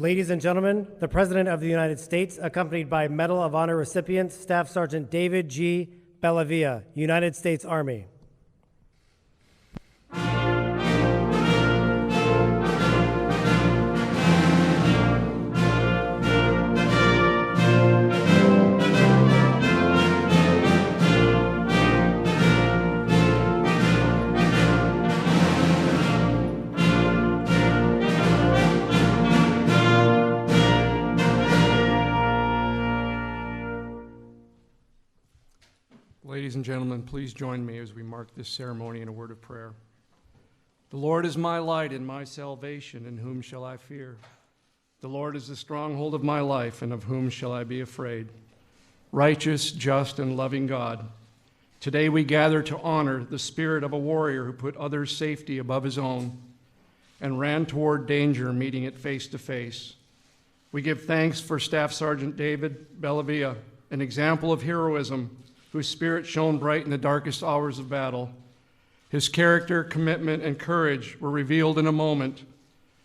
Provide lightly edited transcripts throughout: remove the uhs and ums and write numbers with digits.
Ladies and gentlemen, the President of the United States, accompanied by Medal of Honor recipient, Staff Sergeant David G. Bellavia, United States Army. Ladies and gentlemen, please join me as we mark this ceremony in a word of prayer. The Lord is my light and my salvation, and whom shall I fear? The Lord is the stronghold of my life, and of whom shall I be afraid? Righteous, just, and loving God, today we gather to honor the spirit of a warrior who put others' safety above his own and ran toward danger, meeting it face to face. We give thanks for Staff Sergeant David Bellavia, an example of heroism, whose spirit shone bright in the darkest hours of battle. His character, commitment, and courage were revealed in a moment,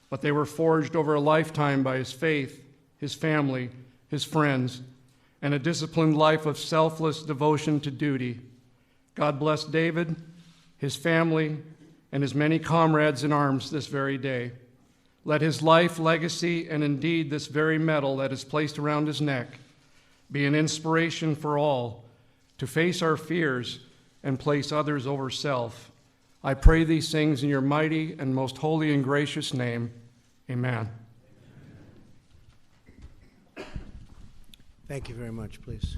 but they were forged over a lifetime by his faith, his family, his friends, and a disciplined life of selfless devotion to duty. God bless David, his family, and his many comrades in arms this very day. Let his life, legacy, and indeed this very medal that is placed around his neck be an inspiration for all to face our fears and place others over self. I pray these things in your mighty and most holy and gracious name. Amen. Thank you very much, please.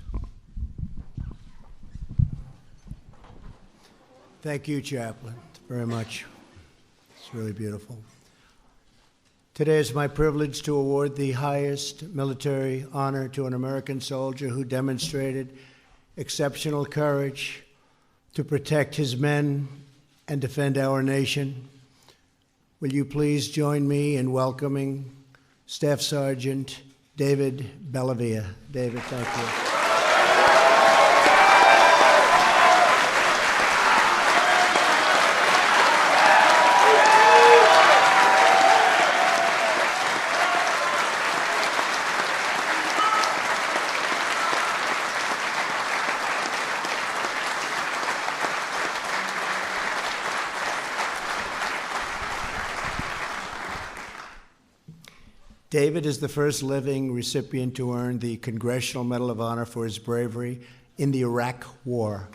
Thank you, Chaplain, very much. It's really beautiful. Today is my privilege to award the highest military honor to an American soldier who demonstrated exceptional courage to protect his men and defend our nation. Will you please join me in welcoming Staff Sergeant David Bellavia. David, thank you. David is the first living recipient to earn the Congressional Medal of Honor for his bravery in the Iraq War.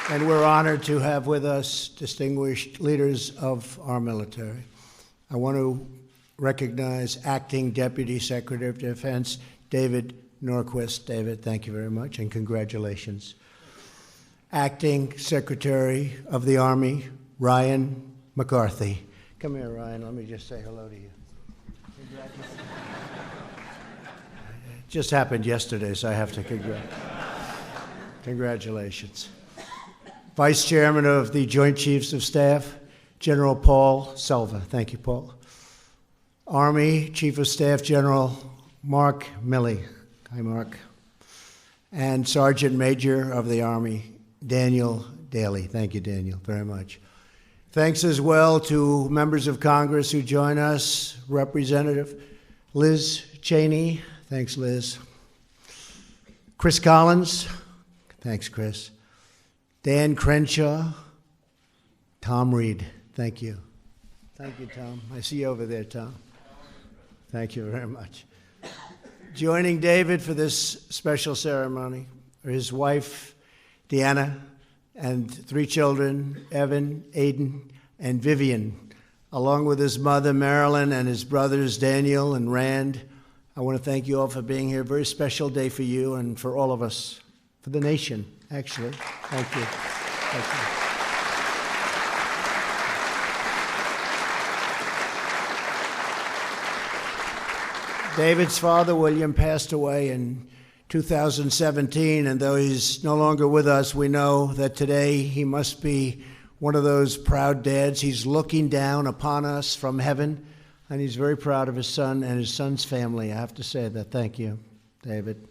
And we're honored to have with us distinguished leaders of our military. I want to recognize Acting Deputy Secretary of Defense, David Norquist. David, thank you very much, and congratulations. Acting Secretary of the Army, Ryan McCarthy. Come here, Ryan. Let me just say hello to you. Congratulations. It just happened yesterday, so I have to congratulate. Congratulations. Vice Chairman of the Joint Chiefs of Staff, General Paul Selva. Thank you, Paul. Army Chief of Staff, General Mark Milley. Hi, Mark. And Sergeant Major of the Army, Daniel Daly. Thank you, Daniel, very much. Thanks as well to members of Congress who join us. Representative Liz Cheney. Thanks, Liz. Chris Collins. Thanks, Chris. Dan Crenshaw. Tom Reed. Thank you. Thank you, Tom. I see you over there, Tom. Thank you very much. Joining David for this special ceremony are his wife, Deanna, and 3 children, Evan, Aiden, and Vivian, along with his mother, Marilyn, and his brothers, Daniel and Rand. I want to thank you all for being here. A very special day for you and for all of us, for the nation, actually. Thank you. Thank you. David's father, William, passed away in 2017, and though he's no longer with us, we know that today he must be one of those proud dads. He's looking down upon us from heaven, and he's very proud of his son and his son's family. I have to say that. Thank you, David.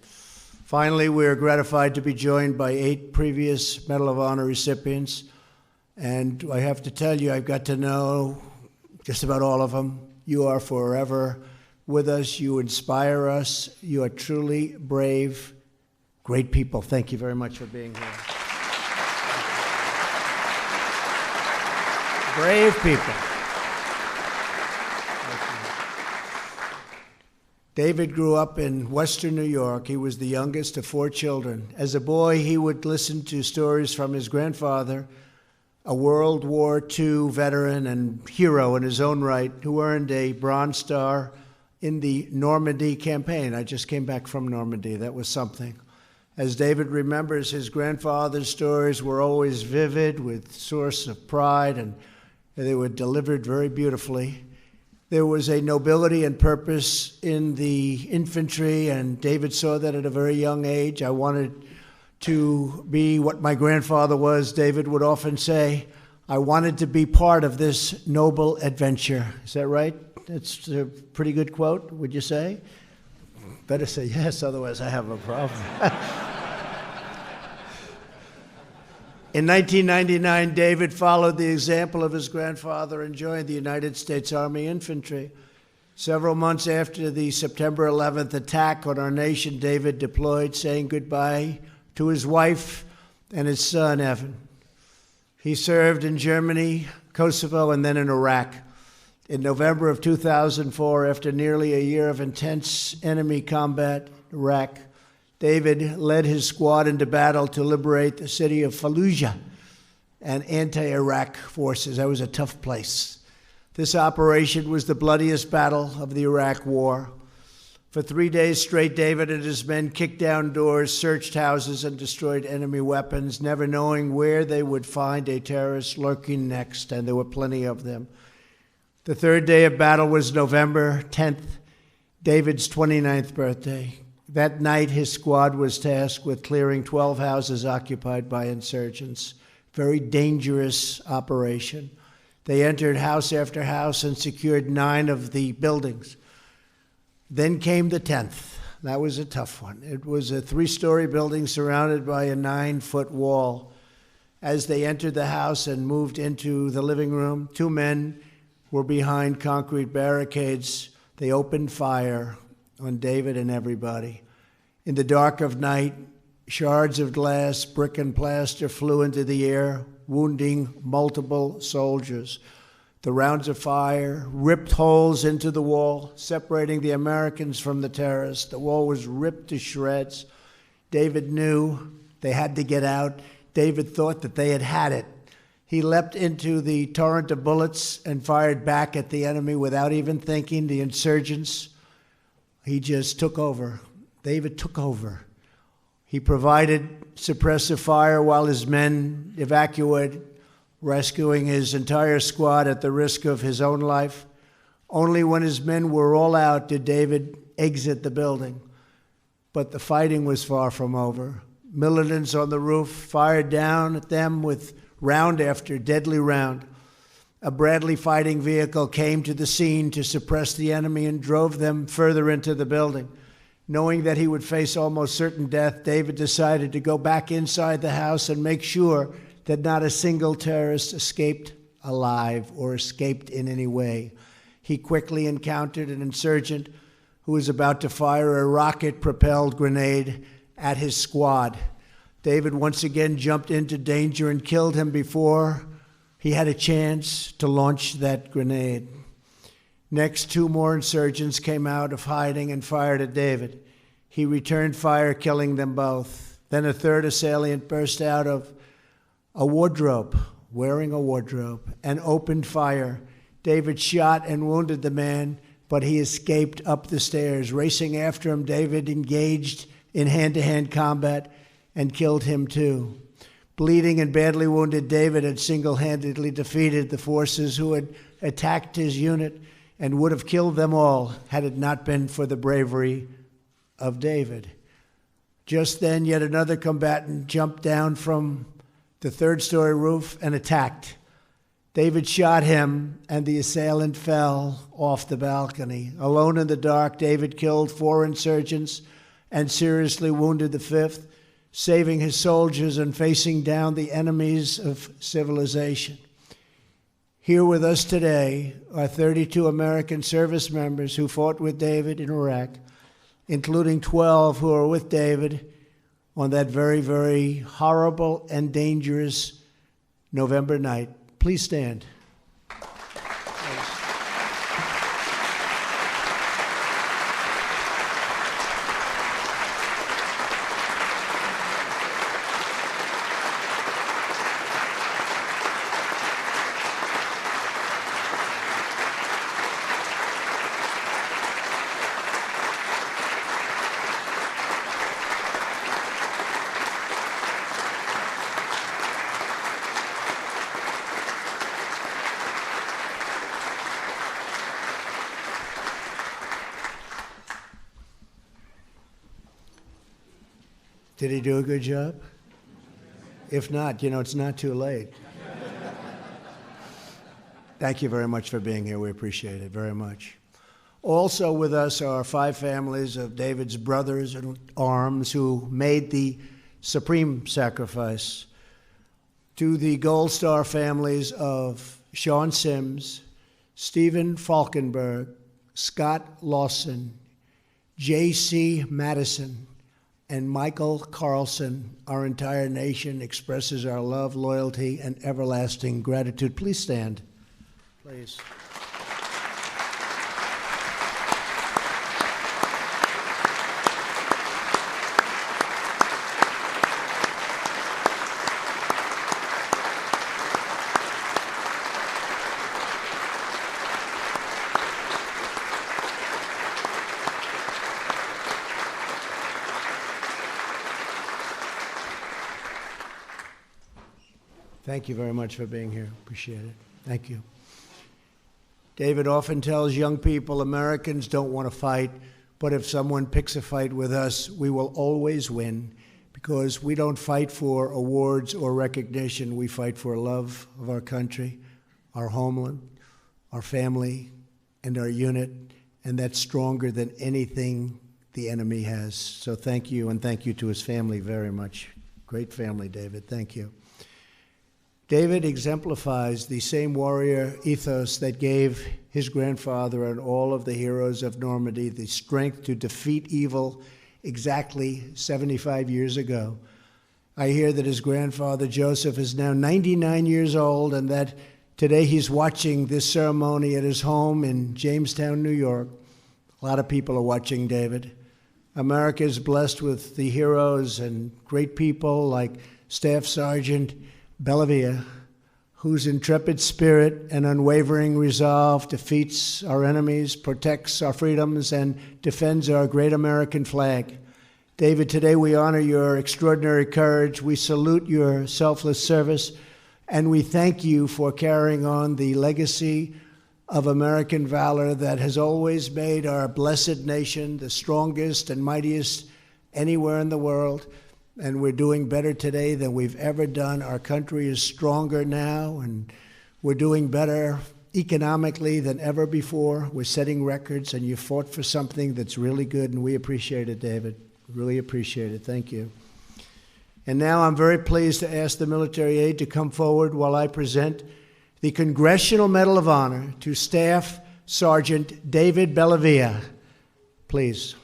Finally, we are gratified to be joined by 8 previous Medal of Honor recipients. And I have to tell you, I've got to know just about all of them. You are forever with us. You inspire us. You are truly brave, great people. Thank you very much for being here. Brave people. David grew up in Western New York. He was the youngest of 4 children. As a boy, he would listen to stories from his grandfather, a World War II veteran and hero in his own right, who earned a Bronze Star in the Normandy campaign. I just came back from Normandy. That was something. As David remembers, his grandfather's stories were always vivid, with source of pride, and they were delivered very beautifully. There was a nobility and purpose in the infantry, and David saw that at a very young age. I wanted to be what my grandfather was. David would often say, I wanted to be part of this noble adventure. Is that right? That's a pretty good quote, would you say? Better say yes, otherwise I have a problem. In 1999, David followed the example of his grandfather and joined the United States Army Infantry. Several months after the September 11th attack on our nation, David deployed, saying goodbye to his wife and his son, Evan. He served in Germany, Kosovo, and then in Iraq. In November of 2004, after nearly a year of intense enemy combat in Iraq, David led his squad into battle to liberate the city of Fallujah and anti-Iraq forces. That was a tough place. This operation was the bloodiest battle of the Iraq War. For 3 days straight, David and his men kicked down doors, searched houses, and destroyed enemy weapons, never knowing where they would find a terrorist lurking next, and there were plenty of them. The 3rd day of battle was November 10th, David's 29th birthday. That night, his squad was tasked with clearing 12 houses occupied by insurgents. Very dangerous operation. They entered house after house and secured 9 of the buildings. Then came the 10th. That was a tough one. It was a 3-story building surrounded by a 9-foot wall. As they entered the house and moved into the living room, 2 men were behind concrete barricades. They opened fire on David and everybody. In the dark of night, shards of glass, brick, and plaster flew into the air, wounding multiple soldiers. The rounds of fire ripped holes into the wall, separating the Americans from the terrorists. The wall was ripped to shreds. David knew they had to get out. David thought that they had it. He leapt into the torrent of bullets and fired back at the enemy without even thinking. The insurgents, he just took over. David took over. He provided suppressive fire while his men evacuated, rescuing his entire squad at the risk of his own life. Only when his men were all out did David exit the building. But the fighting was far from over. Militants on the roof fired down at them with round after deadly round. A Bradley fighting vehicle came to the scene to suppress the enemy and drove them further into the building. Knowing that he would face almost certain death, David decided to go back inside the house and make sure that not a single terrorist escaped alive or escaped in any way. He quickly encountered an insurgent who was about to fire a rocket-propelled grenade at his squad. David once again jumped into danger and killed him before he had a chance to launch that grenade. Next, 2 more insurgents came out of hiding and fired at David. He returned fire, killing them both. Then a 3rd assailant burst out of a wardrobe, wearing a wardrobe, and opened fire. David shot and wounded the man, but he escaped up the stairs. Racing after him, David engaged in hand-to-hand combat and killed him too. Bleeding and badly wounded, David had single-handedly defeated the forces who had attacked his unit and would have killed them all had it not been for the bravery of David. Just then, yet another combatant jumped down from the 3rd-story roof and attacked. David shot him, and the assailant fell off the balcony. Alone in the dark, David killed 4 insurgents and seriously wounded the 5th, saving his soldiers and facing down the enemies of civilization. Here with us today are 32 American service members who fought with David in Iraq, including 12 who are with David on that very, very horrible and dangerous November night. Please stand. Did he do a good job? If not, it's not too late. Thank you very much for being here. We appreciate it very much. Also with us are 5 families of David's brothers in arms who made the supreme sacrifice. To the Gold Star families of Sean Sims, Stephen Falkenberg, Scott Lawson, J.C. Madison, and Michael Carlson, our entire nation expresses our love, loyalty, and everlasting gratitude. Please stand. Please. Thank you very much for being here. Appreciate it. Thank you. David often tells young people, Americans don't want to fight, but if someone picks a fight with us, we will always win, because we don't fight for awards or recognition. We fight for love of our country, our homeland, our family, and our unit, and that's stronger than anything the enemy has. So thank you, and thank you to his family very much. Great family, David. Thank you. David exemplifies the same warrior ethos that gave his grandfather and all of the heroes of Normandy the strength to defeat evil exactly 75 years ago. I hear that his grandfather, Joseph, is now 99 years old, and that today he's watching this ceremony at his home in Jamestown, New York. A lot of people are watching, David. America is blessed with the heroes and great people like Staff Sergeant Bellavia, whose intrepid spirit and unwavering resolve defeats our enemies, protects our freedoms, and defends our great American flag. David, today we honor your extraordinary courage. We salute your selfless service, and we thank you for carrying on the legacy of American valor that has always made our blessed nation the strongest and mightiest anywhere in the world. And we're doing better today than we've ever done. Our country is stronger now, and we're doing better economically than ever before. We're setting records, and you fought for something that's really good, and we appreciate it, David. Really appreciate it. Thank you. And now I'm very pleased to ask the military aide to come forward while I present the Congressional Medal of Honor to Staff Sergeant David Bellavia. Please.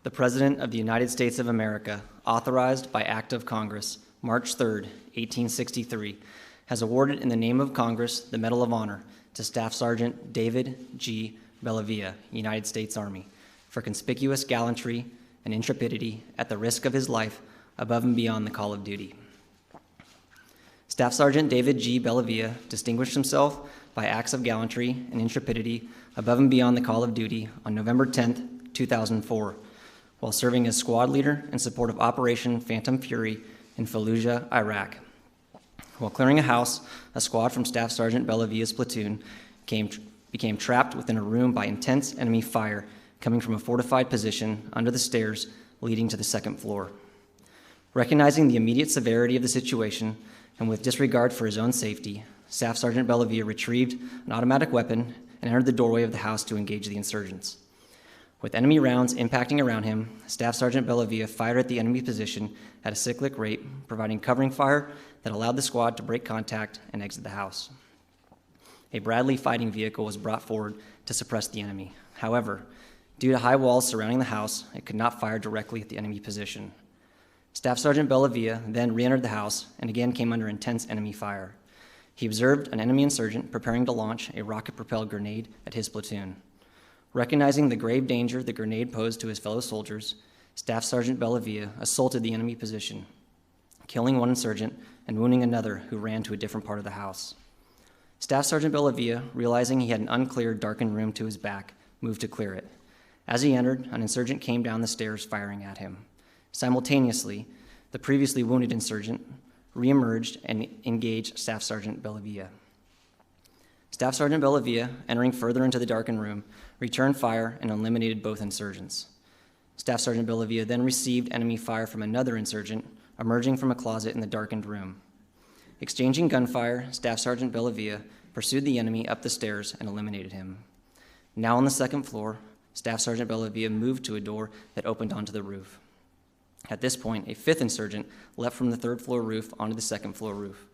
The President of the United States of America, authorized by Act of Congress, March 3, 1863, has awarded in the name of Congress the Medal of Honor to Staff Sergeant David G. Bellavia, United States Army, for conspicuous gallantry and intrepidity at the risk of his life above and beyond the call of duty. Staff Sergeant David G. Bellavia distinguished himself by acts of gallantry and intrepidity above and beyond the call of duty on November 10, 2004, while serving as squad leader in support of Operation Phantom Fury in Fallujah, Iraq. While clearing a house, a squad from Staff Sergeant Bellavia's platoon became trapped within a room by intense enemy fire coming from a fortified position under the stairs leading to the second floor. Recognizing the immediate severity of the situation and with disregard for his own safety, Staff Sergeant Bellavia retrieved an automatic weapon and entered the doorway of the house to engage the insurgents. With enemy rounds impacting around him, Staff Sergeant Bellavia fired at the enemy position at a cyclic rate, providing covering fire that allowed the squad to break contact and exit the house. A Bradley fighting vehicle was brought forward to suppress the enemy. However, due to high walls surrounding the house, it could not fire directly at the enemy position. Staff Sergeant Bellavia then re-entered the house and again came under intense enemy fire. He observed an enemy insurgent preparing to launch a rocket-propelled grenade at his platoon. Recognizing the grave danger the grenade posed to his fellow soldiers, Staff Sergeant Bellavia assaulted the enemy position, killing one insurgent and wounding another who ran to a different part of the house. Staff Sergeant Bellavia, realizing he had an uncleared, darkened room to his back, moved to clear it. As he entered, an insurgent came down the stairs firing at him. Simultaneously, the previously wounded insurgent reemerged and engaged Staff Sergeant Bellavia. Staff Sergeant Bellavia, entering further into the darkened room, returned fire and eliminated both insurgents. Staff Sergeant Bellavia then received enemy fire from another insurgent emerging from a closet in the darkened room. Exchanging gunfire, Staff Sergeant Bellavia pursued the enemy up the stairs and eliminated him. Now on the second floor, Staff Sergeant Bellavia moved to a door that opened onto the roof. At this point, a fifth insurgent leapt from the third floor roof onto the second floor roof.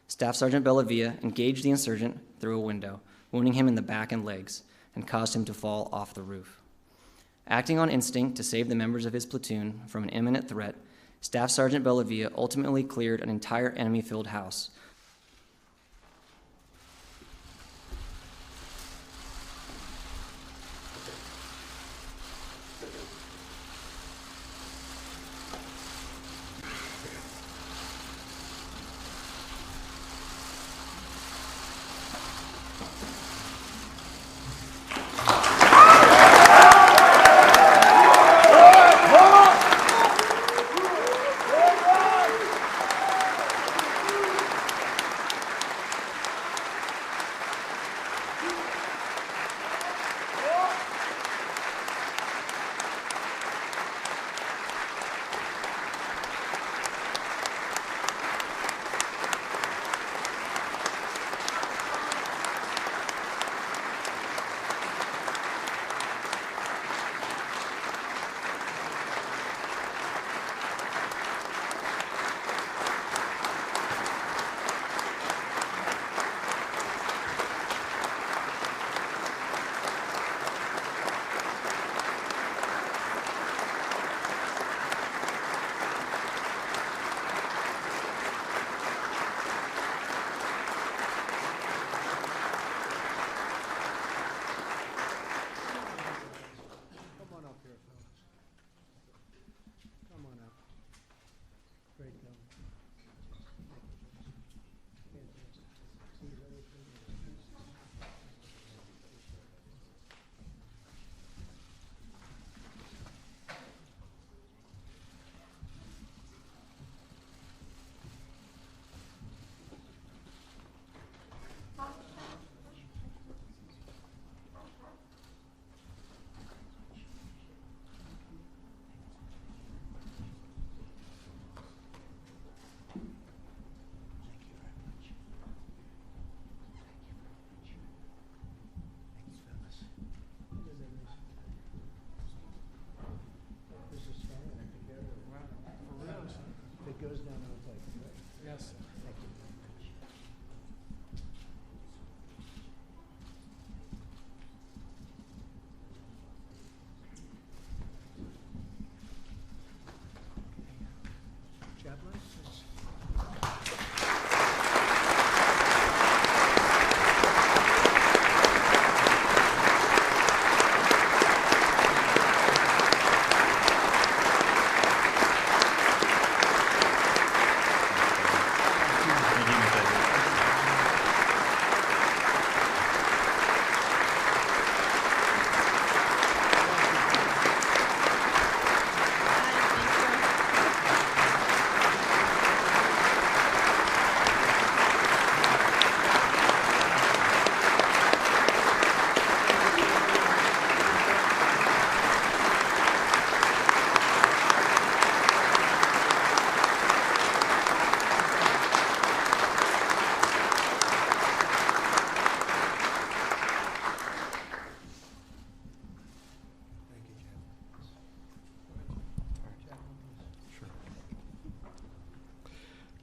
Staff Sergeant Bellavia engaged the insurgent through a window, wounding him in the back and legs, and caused him to fall off the roof. Acting on instinct to save the members of his platoon from an imminent threat, Staff Sergeant Bellavia ultimately cleared an entire enemy-filled house.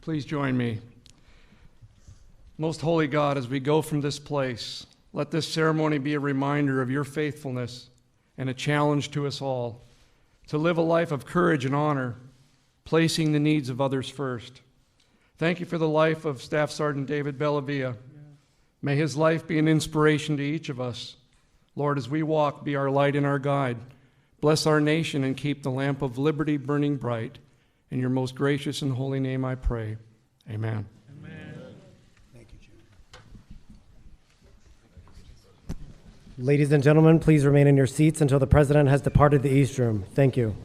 Please join me. Most holy God, as we go from this place, let this ceremony be a reminder of your faithfulness and a challenge to us all to live a life of courage and honor, placing the needs of others first. Thank you for the life of Staff Sergeant David Bellavia. May his life be an inspiration to each of us. Lord, as we walk, be our light and our guide. Bless our nation and keep the lamp of liberty burning bright. In your most gracious and holy name I pray. Amen. Ladies and gentlemen, please remain in your seats until the President has departed the East Room. Thank you.